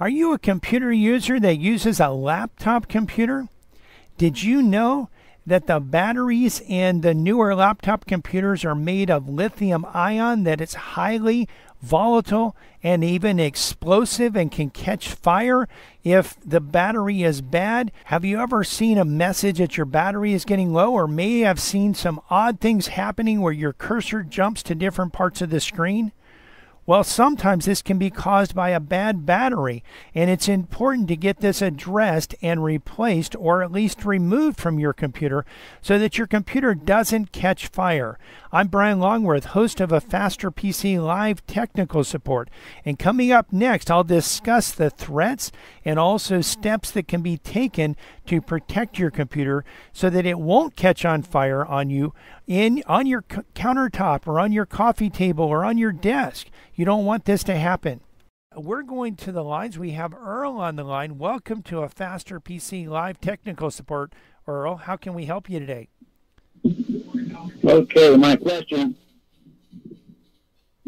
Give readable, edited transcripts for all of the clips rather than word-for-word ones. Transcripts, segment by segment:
Are you a computer user that uses a laptop computer? Did you know that the batteries in the newer laptop computers are made of lithium ion, that it's highly volatile and even explosive and can catch fire if the battery is bad? Have you ever seen a message that your battery is getting low, or may have seen some odd things happening where your cursor jumps to different parts of the screen? Well, sometimes this can be caused by a bad battery, and it's important to get this addressed and replaced, or at least removed from your computer, so that your computer doesn't catch fire. I'm Bryan Longworth, host of A Faster PC Live Technical Support, and coming up next, I'll discuss the threats and also steps that can be taken to protect your computer so that it won't catch on fire on you on your countertop or on your coffee table or on your desk. You don't want this to happen. We're going to the lines. We have Earl on the line. Welcome to A Faster PC Live Technical Support. Earl, how can we help you today? Okay, my question,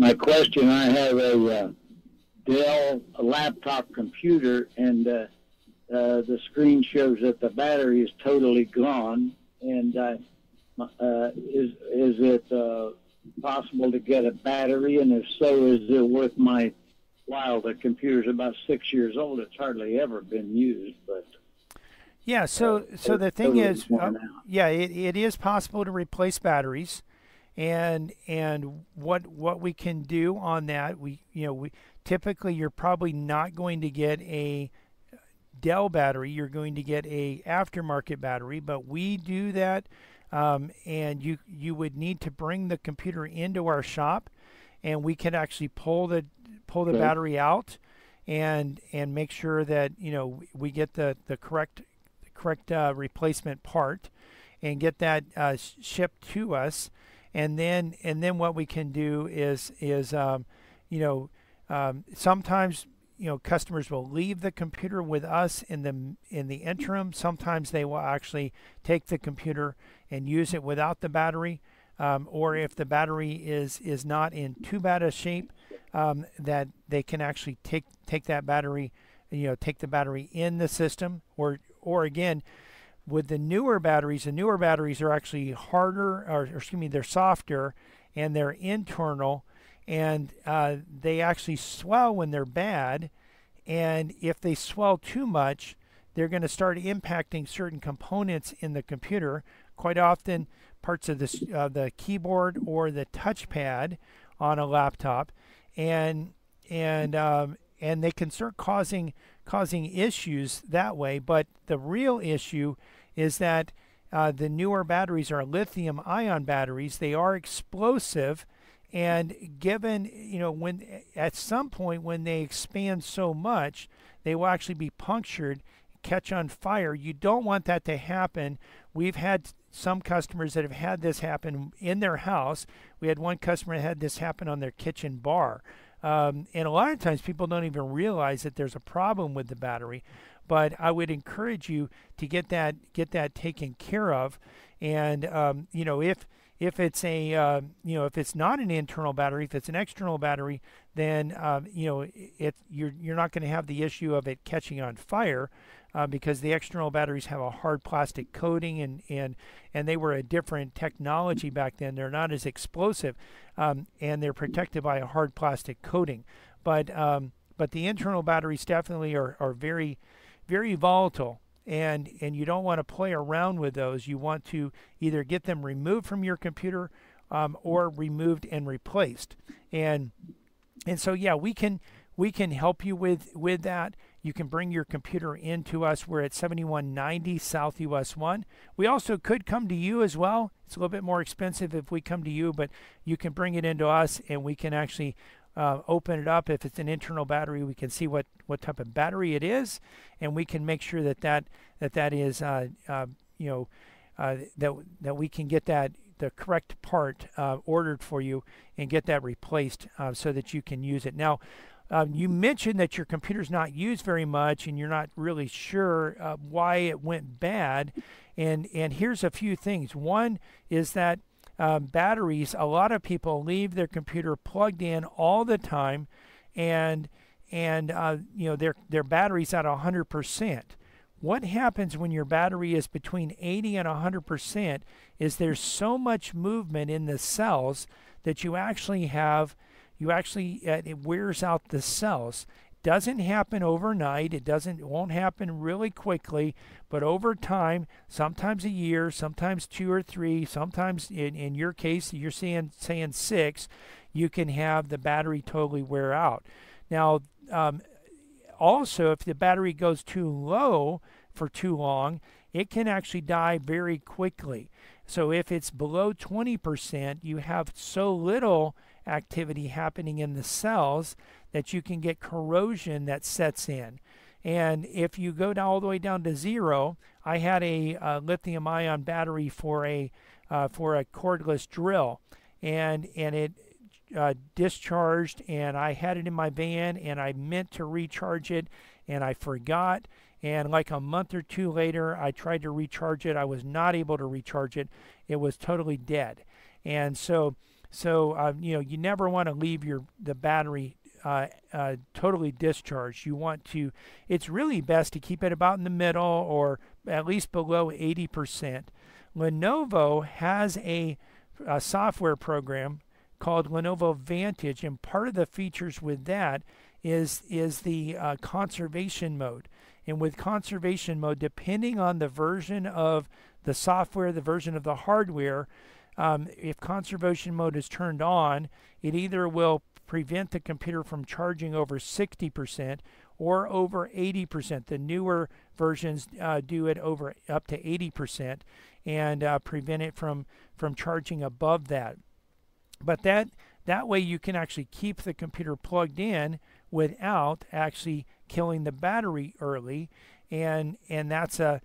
I have a Dell laptop computer, and the screen shows that the battery is totally gone, and is it possible to get a battery, and if so, is it worth my while? The computer's about 6 years old. It's hardly ever been used, but yeah, so the thing is, yeah, it is possible to replace batteries, and what we can do on that, we typically, you're probably not going to get a Dell battery. You're going to get a aftermarket battery, but we do that, and you would need to bring the computer into our shop, and we can actually pull the battery out, and make sure that we get the correct replacement part, and get that shipped to us, and then what we can do is sometimes customers will leave the computer with us in the interim. Sometimes they will actually take the computer and use it without the battery, or if the battery is not in too bad a shape, that they can actually take that battery, take the battery in the system, or again, with the newer batteries are actually harder, or excuse me, they're softer, and they're internal, and they actually swell when they're bad, and if they swell too much, they're going to start impacting certain components in the computer, quite often parts of the keyboard or the touchpad on a laptop, and they can start causing issues that way. But the real issue is that the newer batteries are lithium-ion batteries. They are explosive, and given when at some point when they expand so much, they will actually be punctured, catch on fire. You don't want that to happen. We've had some customers that have had this happen in their house. We had one customer that had this happen on their kitchen bar. And a lot of times people don't even realize that there's a problem with the battery, but I would encourage you to get that taken care of. And if it's a if it's not an internal battery, if it's an external battery, then you're not going to have the issue of it catching on fire, because the external batteries have a hard plastic coating, and they were a different technology back then. They're not as explosive, and they're protected by a hard plastic coating. But the internal batteries definitely are very, very volatile, and you don't want to play around with those. You want to either get them removed from your computer, or removed and replaced. And so yeah, we can help you with that. You can bring your computer into us. We're at 7190 South US 1. We also could come to you as well. It's a little bit more expensive if we come to you, but you can bring it into us, and we can actually open it up. If it's an internal battery, we can see what type of battery it is, and we can make sure that is that we can get the correct part ordered for you and get that replaced, so that you can use it. Now, you mentioned that your computer's not used very much, and you're not really sure why it went bad. And here's a few things. One is that batteries, a lot of people leave their computer plugged in all the time, and their battery's at 100%. What happens when your battery is between 80 and 100% is there's so much movement in the cells that it wears out the cells. Doesn't happen overnight. It won't happen really quickly, but over time, sometimes a year, sometimes 2 or 3, sometimes in your case, you're saying 6, you can have the battery totally wear out. Now, also, if the battery goes too low for too long, it can actually die very quickly. So if it's below 20%, you have so little activity happening in the cells that you can get corrosion that sets in. And if you go down all the way down to 0, I had a lithium-ion battery for a cordless drill, and it discharged, and I had it in my van, and I meant to recharge it, and I forgot. And like a month or 2 later, I tried to recharge it. I was not able to recharge it. It was totally dead. And so you never want to leave the battery totally discharged. It's really best to keep it about in the middle or at least below 80%. Lenovo has a software program called Lenovo Vantage, and part of the features with that is the conservation mode. And with conservation mode, depending on the version of the software, the version of the hardware, if conservation mode is turned on, it either will prevent the computer from charging over 60% or over 80%. The newer versions do it up to 80% and prevent it from charging above that. But that way you can actually keep the computer plugged in without actually killing the battery early, and that's a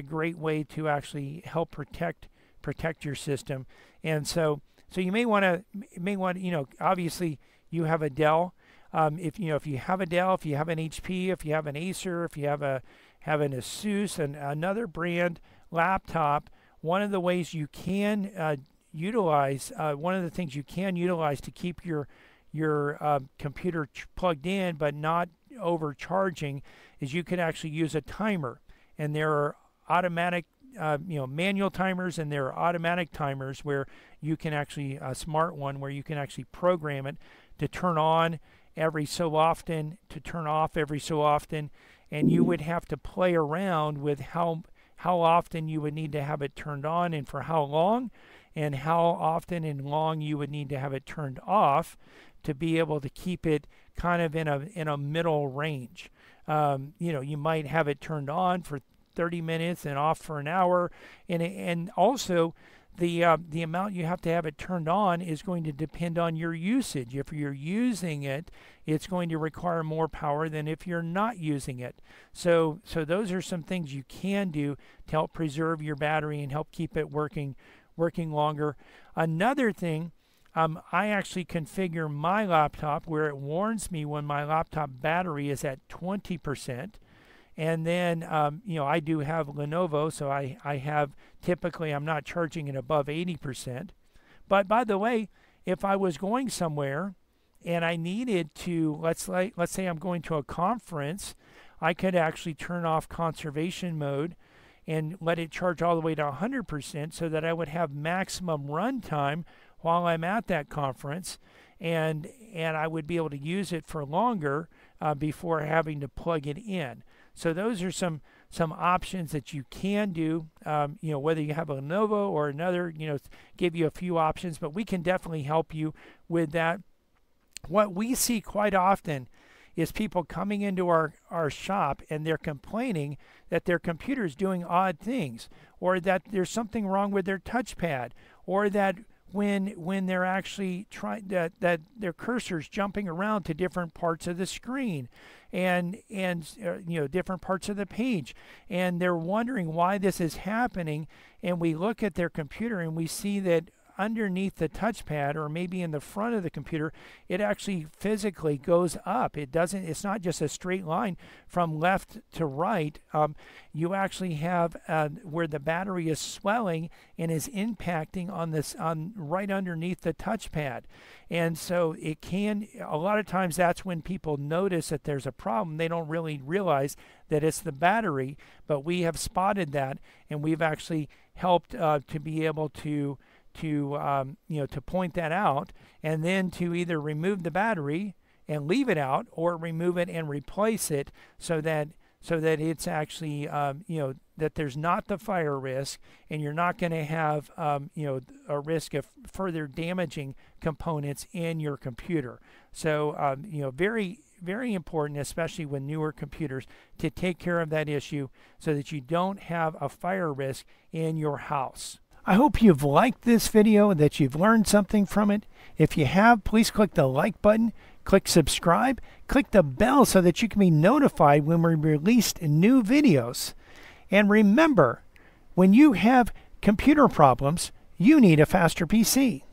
great way to actually help protect your system. And so you may want to obviously you have a Dell. If you have a Dell, if you have an HP, if you have an Acer, if you have an Asus, and another brand laptop, one of the ways you can utilize one of the things you can utilize to keep your computer plugged in but not overcharging is you can actually use a timer. And there are automatic manual timers, and there are automatic timers where you can actually a smart one where you can actually program it to turn on every so often, to turn off every so often, and you would have to play around with how often you would need to have it turned on and for how long, and how often and long you would need to have it turned off to be able to keep it kind of in a middle range. You might have it turned on for 30 minutes and off for an hour, and also the amount you have to have it turned on is going to depend on your usage. If you're using it, it's going to require more power than if you're not using it. So those are some things you can do to help preserve your battery and help keep it working longer. Another thing, I actually configure my laptop where it warns me when my laptop battery is at 20%. And then, I do have Lenovo, so I have, typically I'm not charging it above 80%. But by the way, if I was going somewhere and I needed to, let's say I'm going to a conference, I could actually turn off conservation mode and let it charge all the way to 100% so that I would have maximum runtime while I'm at that conference, and I would be able to use it for longer before having to plug it in. So those are some options that you can do, whether you have a Lenovo or another, give you a few options, but we can definitely help you with that. What we see quite often is people coming into our shop and they're complaining that their computer is doing odd things, or that there's something wrong with their touchpad, or that when they're actually trying that their cursor's jumping around to different parts of the screen and different parts of the page, and they're wondering why this is happening. And we look at their computer and we see that underneath the touchpad or maybe in the front of the computer, it actually physically goes up. It's not just a straight line from left to right. You actually have where the battery is swelling and is impacting on right underneath the touchpad. And so it can, a lot of times that's when people notice that there's a problem. They don't really realize that it's the battery, but we have spotted that, and we've actually helped to be able to point that out, and then to either remove the battery and leave it out, or remove it and replace it, so that it's actually that there's not the fire risk, and you're not going to have a risk of further damaging components in your computer. So very, very important, especially with newer computers, to take care of that issue so that you don't have a fire risk in your house. I hope you've liked this video and that you've learned something from it. If you have, please click the like button, click subscribe, click the bell so that you can be notified when we release new videos. And remember, when you have computer problems, you need a faster PC.